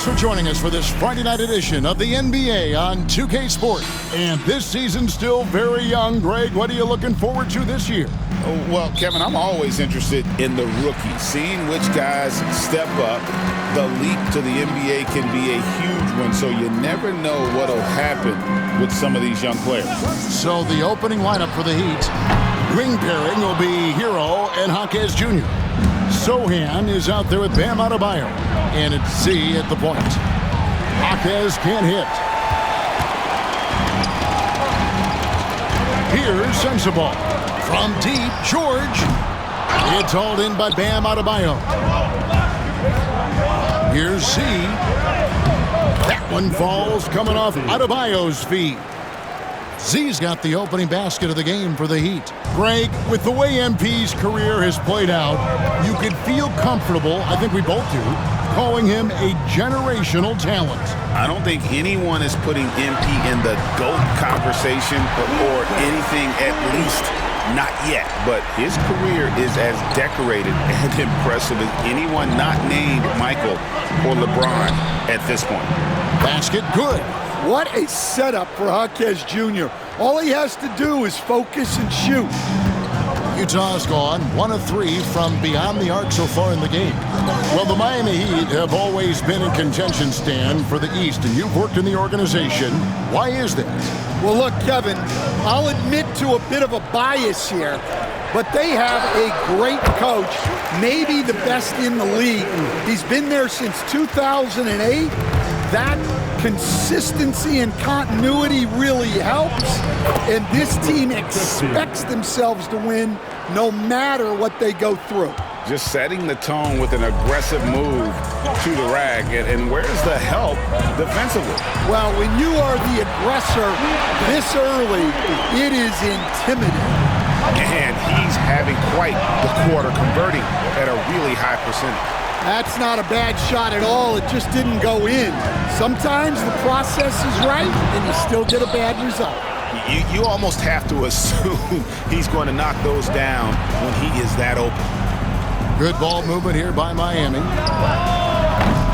Thanks for joining us for this Friday night edition of the NBA on 2K Sports. And this season's still very young. Greg, what are you looking forward to this year? Well, Kevin, I'm always interested in the rookies, seeing which guys step up. The leap to the NBA can be a huge one, so you never know what will happen with some of these young players. So the opening lineup for the Heat, ring pairing will be Hero and Jaquez Jr. Sochan is out there with Bam Adebayo, and it's Z at the point. Jaquez can't hit. Here's Sensabaugh. From deep, George. It's hauled in by Bam Adebayo. Here's Z. That one falls coming off Adebayo's feet. Z's got the opening basket of the game for the Heat. Greg, with the way MP's career has played out, you could feel comfortable, I think we both do, calling him a generational talent. I don't think anyone is putting MP in the GOAT conversation or anything, at least not yet. But his career is as decorated and impressive as anyone not named Michael or LeBron at this point. Basket good. What a setup for Jaquez Jr. All he has to do is focus and shoot. Utah's gone 1 of 3 from beyond the arc so far in the game. Well, the Miami Heat have always been in contention, Stan, for the East, and you've worked in the organization. Why is that? Well, look, Kevin, I'll admit to a bit of a bias here, but they have a great coach, maybe the best in the league. He's been there since 2008. That consistency and continuity really helps, and this team expects themselves to win no matter what they go through. Just setting the tone with an aggressive move to the rack, and where's the help defensively? Well, when you are the aggressor this early, it is intimidating. And he's having quite the quarter, converting at a really high percentage. That's not a bad shot at all. It just didn't go in. Sometimes the process is right, and you still get a bad result. You almost have to assume he's going to knock those down when he is that open. Good ball movement here by Miami.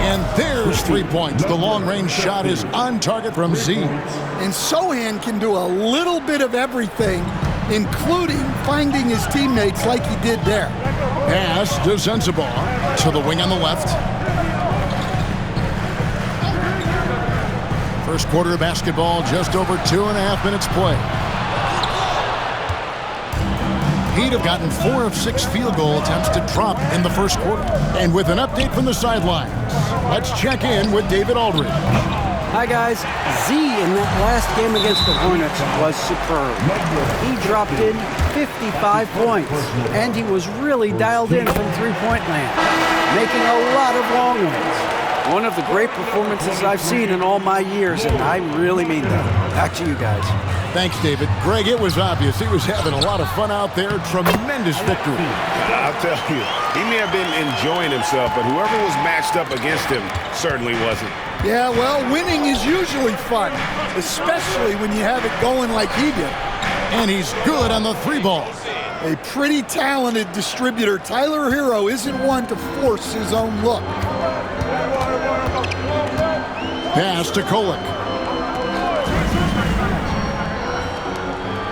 And there's 3 points. The long-range shot is on target from Z. And Sochan can do a little bit of everything, including finding his teammates like he did there. Pass to Sensabaugh to the wing on the left. First quarter of basketball, just over 2.5 minutes play. Heat have gotten 4 of 6 field goal attempts to drop in the first quarter. And with an update from the sidelines, let's check in with David Aldridge. Hi guys, Z in that last game against the Hornets was superb. He dropped in 55 points, and he was really dialed in from three-point land, making a lot of long ones. One of the great performances I've seen in all my years, and I really mean that. Back to you guys. Thanks, David. Greg, it was obvious he was having a lot of fun out there. Tremendous victory. I'll tell you, he may have been enjoying himself, but whoever was matched up against him certainly wasn't. Yeah, well, winning is usually fun, especially when you have it going like he did. And he's good on the 3 ball. A pretty talented distributor. Tyler Hero isn't one to force his own look. Pass to Kolek.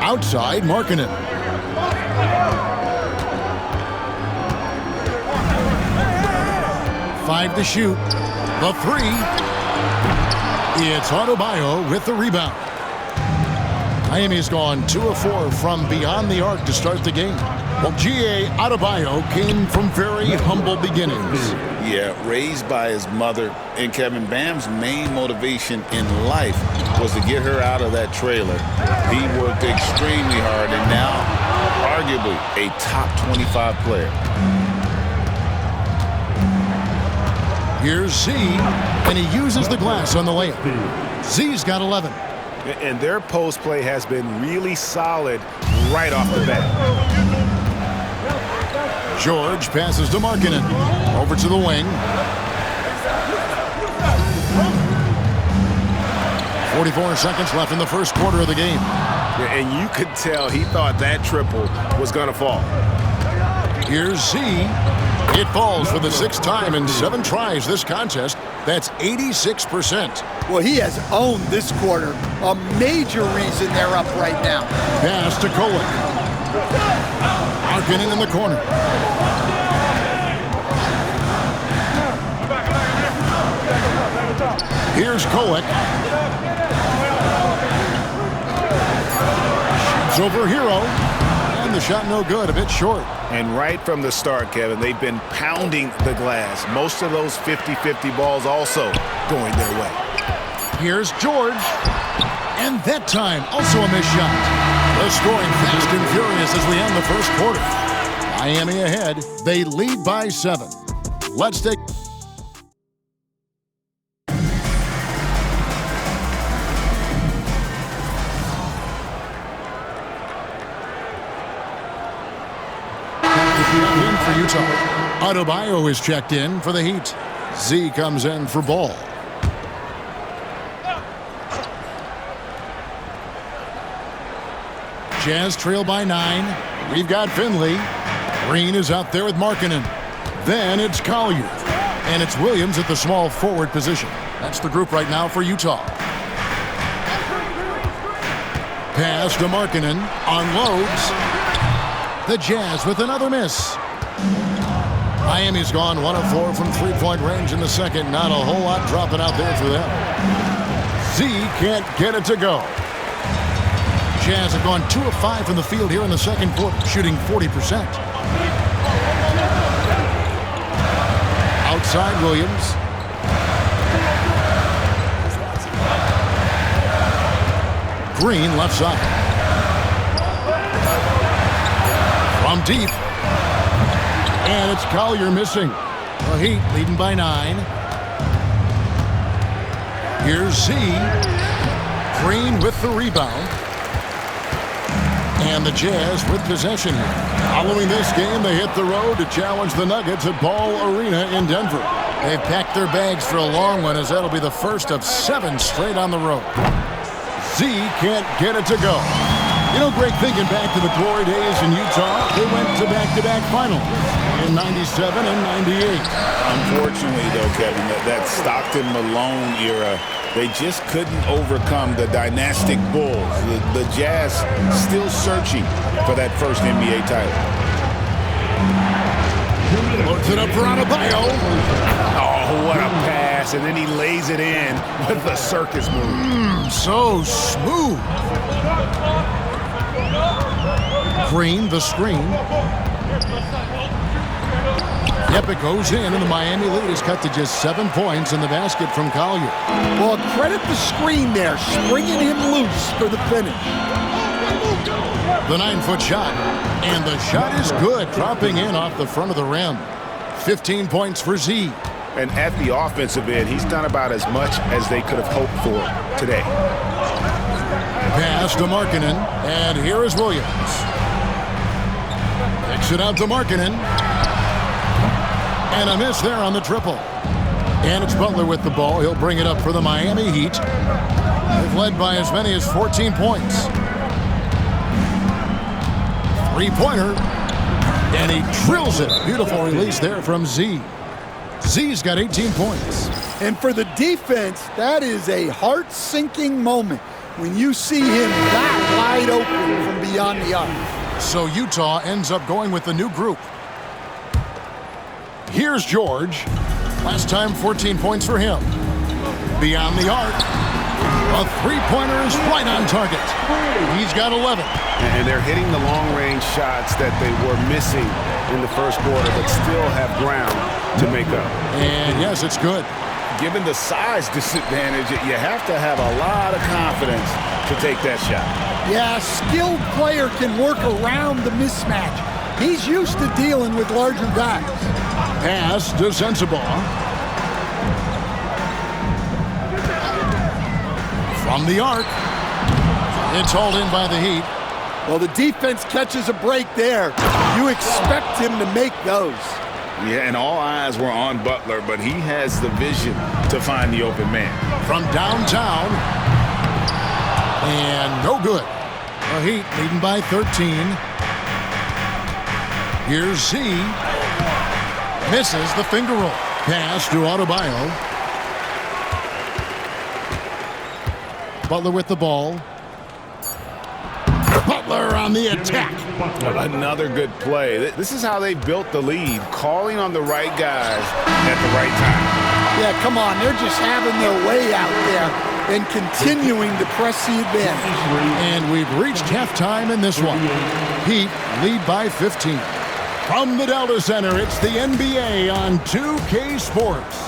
Outside, Markkanen. Five to shoot. The 3. It's Adebayo with the rebound. Miami's gone 2 of 4 from beyond the arc to start the game. Well, G.A. Adebayo came from very humble beginnings. Yeah, raised by his mother. And Kevin, Bam's main motivation in life was to get her out of that trailer. He worked extremely hard, and now arguably a top 25 player. Here's Z, and he uses the glass on the layup. Z's got 11. And their post play has been really solid right off the bat. George passes to Markkanen. Over to the wing. 44 seconds left in the first quarter of the game. Yeah, and you could tell he thought that triple was going to fall. Here's Z. It falls for the 6th time in 7 tries this contest. That's 86%. Well, he has owned this quarter. A major reason they're up right now. Pass to Kolek. Markkanen in the corner. Here's Kolek. Shoots over Hero. And the shot no good, a bit short. And right from the start, Kevin, they've been pounding the glass. Most of those 50-50 balls also going their way. Here's George. And that time, also a missed shot. They're scoring fast and furious as we end the first quarter. Miami ahead. They lead by 7. Let's take... in for Utah. Adebayo is checked in for the Heat. Z comes in for Ball. Jazz trail by 9. We've got Finley. Green is out there with Markkanen. Then it's Collier. And it's Williams at the small forward position. That's the group right now for Utah. Pass to Markkanen. Unloads. The Jazz with another miss. Miami's gone 1 of 4 from three-point range in the second. Not a whole lot dropping out there for them. Z can't get it to go. Jazz have gone 2 of 5 from the field here in the second quarter, shooting 40%. Outside Williams. Green left side. From deep. And it's Collier missing. The Heat leading by 9. Here's Z. Green with the rebound. And the Jazz with possession here. Following this game, they hit the road to challenge the Nuggets at Ball Arena in Denver. They've packed their bags for a long one, as that'll be the first of 7 straight on the road. Z can't get it to go. You know, Greg, thinking back to the glory days in Utah, they went to back-to-back finals in 97 and 98. Unfortunately, though, Kevin, that Stockton-Malone era, they just couldn't overcome the dynastic Bulls. The Jazz still searching for that first NBA title. Looks it up for Adebayo. Oh, what a pass, and then he lays it in with the circus move. So smooth. Green, the screen. Yep, it goes in, and the Miami lead is cut to just 7 points in the basket from Collier. Well, credit the screen there, springing him loose for the finish. The 9-foot shot, and the shot is good, dropping in off the front of the rim. 15 points for Z. And at the offensive end, he's done about as much as they could have hoped for today. Pass to Markkanen, and here is Williams. Kicks it out to Markkanen. And a miss there on the triple. And it's Butler with the ball. He'll bring it up for the Miami Heat. They've led by as many as 14 points. Three-pointer. And he drills it. Beautiful release there from Z. Z's got 18 points. And for the defense, that is a heart-sinking moment when you see him that wide open from beyond the arc. So Utah ends up going with the new group. Here's George. Last time, 14 points for him. Beyond the arc. A three-pointer is right on target. He's got 11. And they're hitting the long-range shots that they were missing in the first quarter, but still have ground to make up. And yes, it's good. Given the size disadvantage, you have to have a lot of confidence to take that shot. Yeah, a skilled player can work around the mismatch. He's used to dealing with larger guys. Pass to Sensabaugh. From the arc. It's hauled in by the Heat. Well, the defense catches a break there. You expect him to make those. Yeah, and all eyes were on Butler, but he has the vision to find the open man. From downtown. And no good. The Heat leading by 13. Here's Z. Misses the finger roll. Pass to Adebayo. Butler with the ball. Butler on the attack. Another good play. This is how they built the lead, calling on the right guys at the right time. Yeah, come on. They're just having their way out there and continuing to press the advantage. And we've reached halftime in this one. Heat lead by 15. From the Delta Center, it's the NBA on 2K Sports.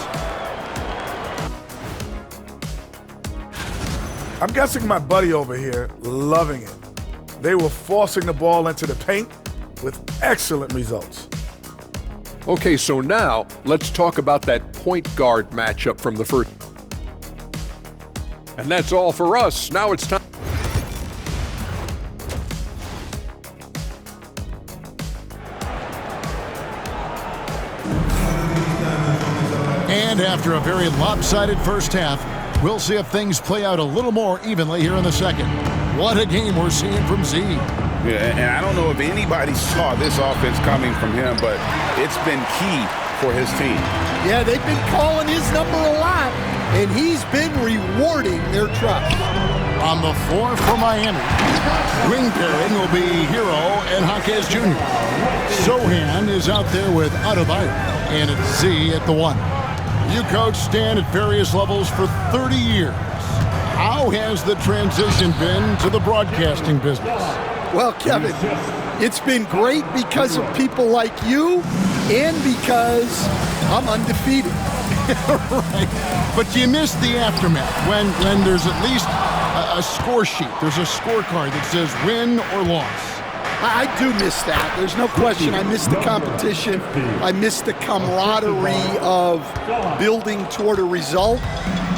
I'm guessing my buddy over here loving it. They were forcing the ball into the paint with excellent results. Okay, so now let's talk about that point guard matchup from the first. And that's all for us. Now it's time. And after a very lopsided first half, we'll see if things play out a little more evenly here in the second. What a game we're seeing from Z. Yeah, and I don't know if anybody saw this offense coming from him, but it's been key for his team. Yeah, they've been calling his number a lot, and he's been rewarding their trust. On the floor for Miami, wing pairing will be Hero and Jaquez Jr. Sohan is out there with Adebayo, and it's Z at the 1. You coach Stan at various levels for 30 years. How has the transition been to the broadcasting business? Well, Kevin, it's been great because of people like you and because I'm undefeated. Right. But you miss the aftermath when there's at least a score sheet. There's a scorecard that says win or loss. I do miss that. There's no question. I miss the competition. I miss the camaraderie of building toward a result.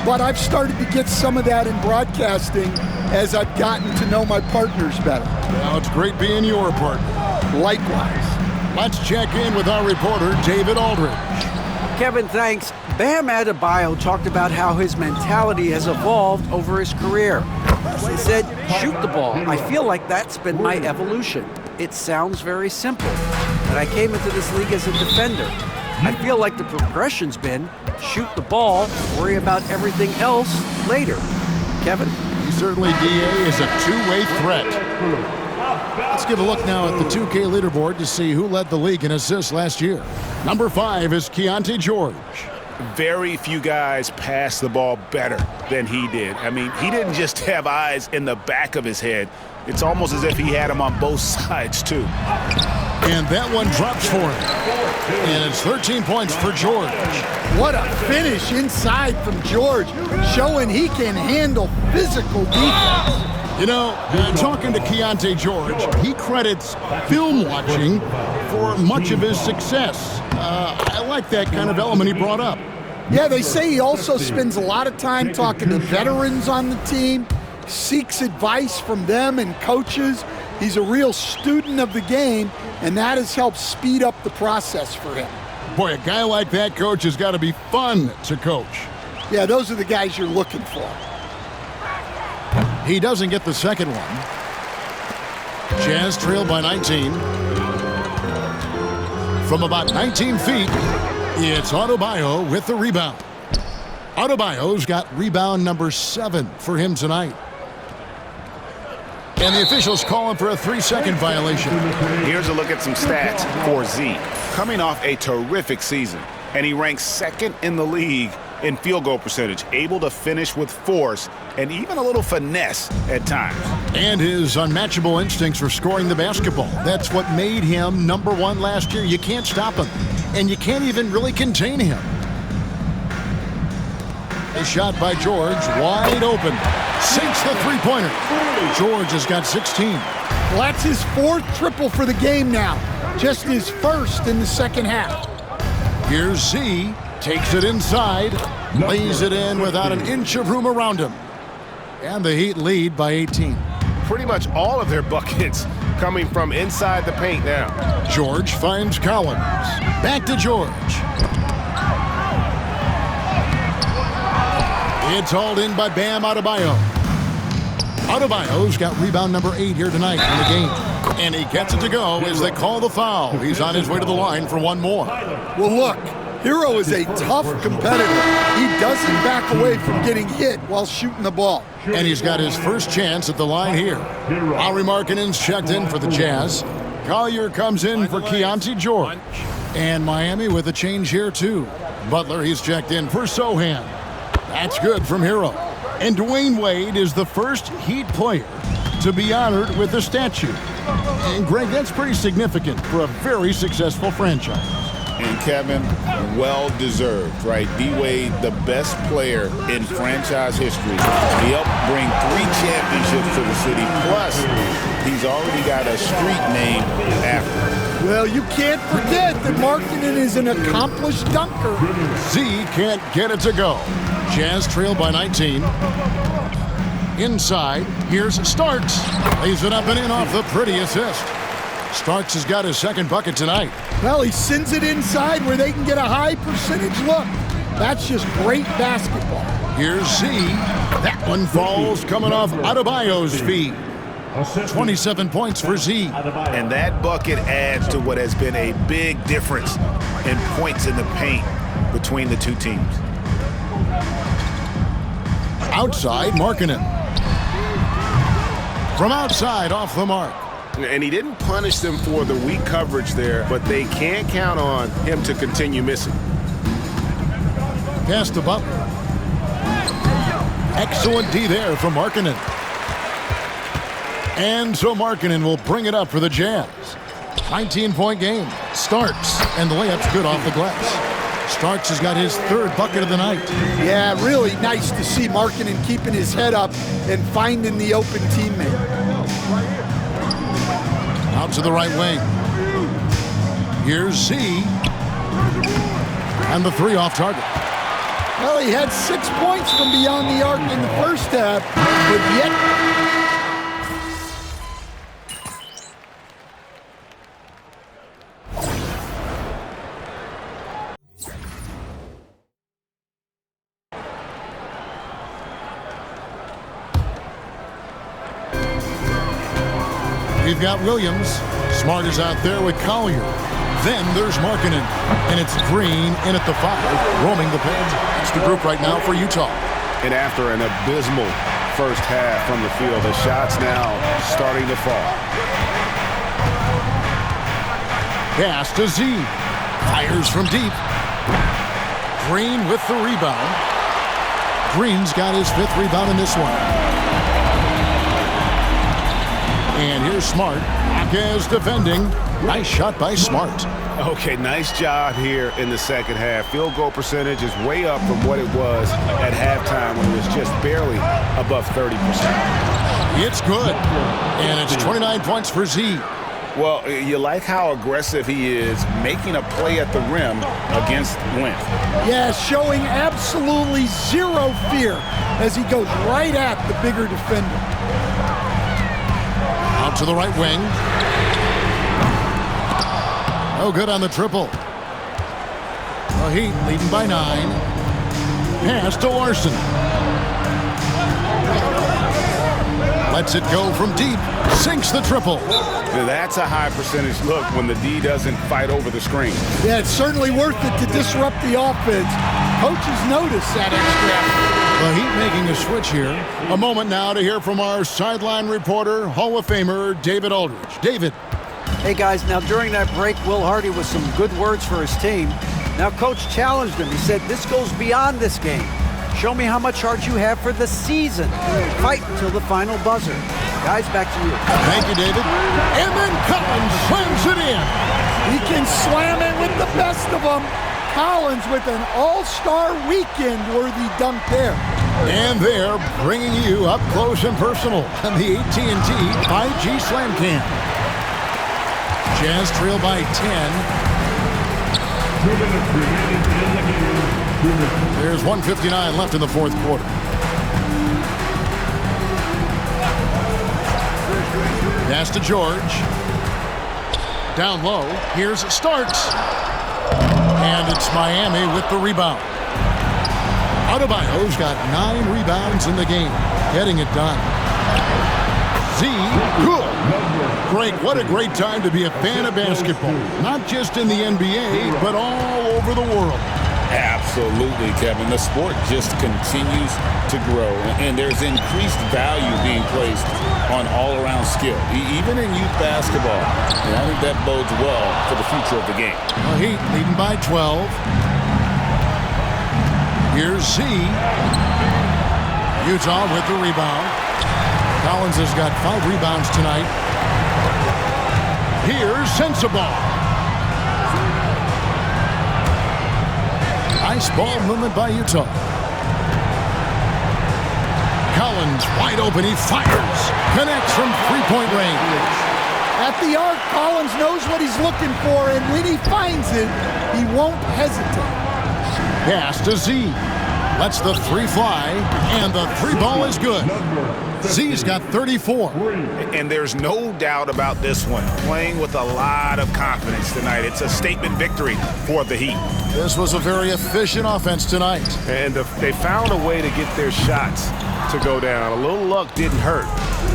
But I've started to get some of that in broadcasting as I've gotten to know my partners better. Well, it's great being your partner. Likewise. Let's check in with our reporter, David Aldridge. Kevin, thanks. Bam Adebayo talked about how his mentality has evolved over his career. He said, shoot the ball. I feel like that's been my evolution. It sounds very simple, but I came into this league as a defender. I feel like the progression's been shoot the ball, worry about everything else later. Kevin? He certainly, DA, is a two-way threat. Let's give a look now at the 2K leaderboard to see who led the league in assists last year. Number 5 is Keontae George. Very few guys pass the ball better than he did. I mean, he didn't just have eyes in the back of his head. It's almost as if he had them on both sides, too. And that one drops for him. And it's 13 points for George. What a finish inside from George, showing he can handle physical defense. You know, talking to Keontae George, he credits film watching for much of his success. I like that kind of element he brought up. Yeah, they say he also spends a lot of time talking to veterans on the team, seeks advice from them and coaches. He's a real student of the game, and that has helped speed up the process for him. Boy, a guy like that, Coach, has got to be fun to coach. Yeah, those are the guys you're looking for. He doesn't get the second one. Jazz trail by 19. From about 19 feet, it's Adebayo with the rebound. Adebayo's got rebound number 7 for him tonight. And the officials calling for a 3-second violation. Here's a look at some stats for Z. Coming off a terrific season, and he ranks 2nd in the league in field goal percentage, able to finish with force and even a little finesse at times. And his unmatchable instincts for scoring the basketball. That's what made him number 1 last year. You can't stop him, and you can't even really contain him. A shot by George, wide open. Sinks the three-pointer. George has got 16. Well, that's his 4th triple for the game now. Just his 1st in the second half. Here's Z. Takes it inside. Lays it in without an inch of room around him. And the Heat lead by 18. Pretty much all of their buckets coming from inside the paint now. George finds Collins. Back to George. It's hauled in by Bam Adebayo. Adebayo's got rebound number 8 here tonight in the game. And he gets it to go as they call the foul. He's on his way to the line for one more. Well, look, Hero is a tough competitor. He doesn't doesn't back away from getting hit while shooting the ball. And he's got his first chance at the line here. Lauri Markkanen's checked in for the Jazz. Collier comes in for Keontae George. And Miami with a change here, too. Butler, he's checked in for Sohan. That's good from Hero. And Dwayne Wade is the first Heat player to be honored with a statue. And, Greg, that's pretty significant for a very successful franchise. And Kevin, well-deserved, right? D-Wade, the best player in franchise history. He helped bring 3 championships to the city. Plus, he's already got a street named after him. Well, you can't forget that Markkanen is an accomplished dunker. Z can't get it to go. Jazz trail by 19. Inside, here's Starks. Lays it up and in off the pretty assist. Starks has got his second bucket tonight. Well, he sends it inside where they can get a high percentage look. That's just great basketball. Here's Z. That one falls coming off Adebayo's feet. 27 points for Z. And that bucket adds to what has been a big difference in points in the paint between the two teams. Outside, Markkanen. From outside, off the mark. And he didn't punish them for the weak coverage there, but they can't count on him to continue missing. Pass to Butler. Excellent D there from Markkanen. And so Markkanen will bring it up for the Jazz. 19-point game. Starks, and the layup's good off the glass. Starks has got his third bucket of the night. Yeah, really nice to see Markkanen keeping his head up and finding the open teammate. Out to the right wing. Here's Z. And the 3 off target. Well, he had 6 points from beyond the arc in the first half, but yet... We've got Williams. Smart is out there with Collier. Then there's Markkanen. And it's Green in at the 5, roaming the paint. It's the group right now for Utah. And after an abysmal first half from the field, the shots now starting to fall. Pass to Z. Fires from deep. Green with the rebound. Green's got his 5th rebound in this one. And here's Smart. Marquez defending. Nice shot by Smart. Okay, nice job here in the second half. Field goal percentage is way up from what it was at halftime when it was just barely above 30%. It's good. And it's 29 points for Z. Well, you like how aggressive he is making a play at the rim against length. Yeah, showing absolutely zero fear as he goes right at the bigger defender. Out to the right wing. No good on the triple. The Heat leading by 9. Pass to Larson. Lets it go from deep. Sinks the triple. Now that's a high percentage look when the D doesn't fight over the screen. Yeah, it's certainly worth it to disrupt the offense. Coaches notice that extra effort. The Heat making a switch here. A moment now to hear from our sideline reporter, Hall of Famer David Aldridge. David. Hey, guys, now during that break, Will Hardy with some good words for his team. Now, Coach challenged him. He said, this goes beyond this game. Show me how much heart you have for the season. Fight until the final buzzer. Guys, back to you. Thank you, David. And then Collins slams it in. He can slam it with the best of them. Collins with an all-star weekend-worthy dunk there. And they're bringing you up close and personal on the AT&T 5G Slam Cam. Jazz trail by 10. There's 1:59 left in the fourth quarter. Pass to George. Down low. Here's Starks. And it's Miami with the rebound. Adebayo's got 9 rebounds in the game, getting it done. Z, good. Greg, what a great time to be a fan of basketball. Not just in the NBA, but all over the world. Absolutely, Kevin. The sport just continues to grow, and there's increased value being placed on all-around skill, even in youth basketball. And I think that bodes well for the future of the game. The Heat leading by 12. Here's Z. Utah with the rebound. Collins has got 5 rebounds tonight. Here's Sensabaugh. Nice ball movement by Utah. Collins wide open. He fires. Connects from three-point range. At the arc, Collins knows what he's looking for, and when he finds it, he won't hesitate. Pass to Z. Lets the 3 fly, and the 3 ball is good. Z's got 34. And there's no doubt about this one. Playing with a lot of confidence tonight. It's a statement victory for the Heat. This was a very efficient offense tonight. And they found a way to get their shots to go down. A little luck didn't hurt.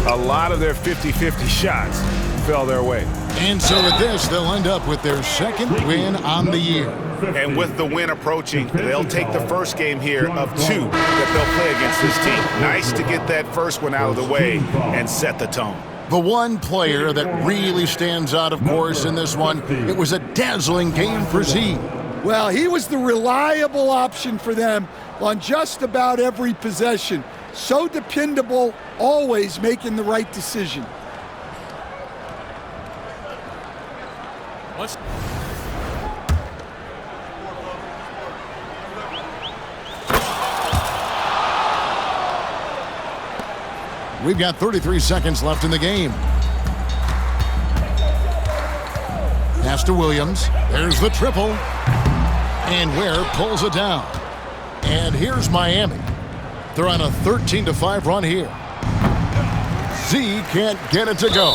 A lot of their 50-50 shots fell their way. And so with this, they'll end up with their 2nd win on the year. And with the win approaching, they'll take the first game here of 2 that they'll play against this team. Nice to get that first one out of the way and set the tone. The one player that really stands out, of course, in this one, it was a dazzling game for Z. Well, he was the reliable option for them on just about every possession. So dependable, always making the right decision. We've got 33 seconds left in the game. Pass to Williams. There's the triple. And Ware pulls it down. And here's Miami. They're on a 13-5 run here. Z can't get it to go.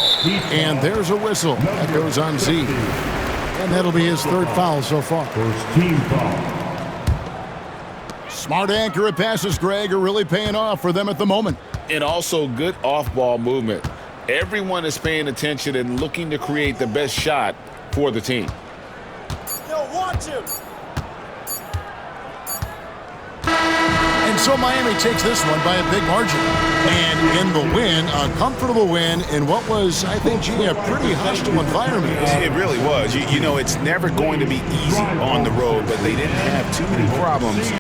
And there's a whistle. That goes on Z. And that'll be his 3rd foul so far. First team foul. Smart, accurate passes, Greg, are really paying off for them at the moment. And also good off-ball movement. Everyone is paying attention and looking to create the best shot for the team. And so Miami takes this one by a big margin. And in the win, a comfortable win in what was, I think, Gene, a pretty hostile environment. It really was. You know, it's never going to be easy on the road, but they didn't have too many problems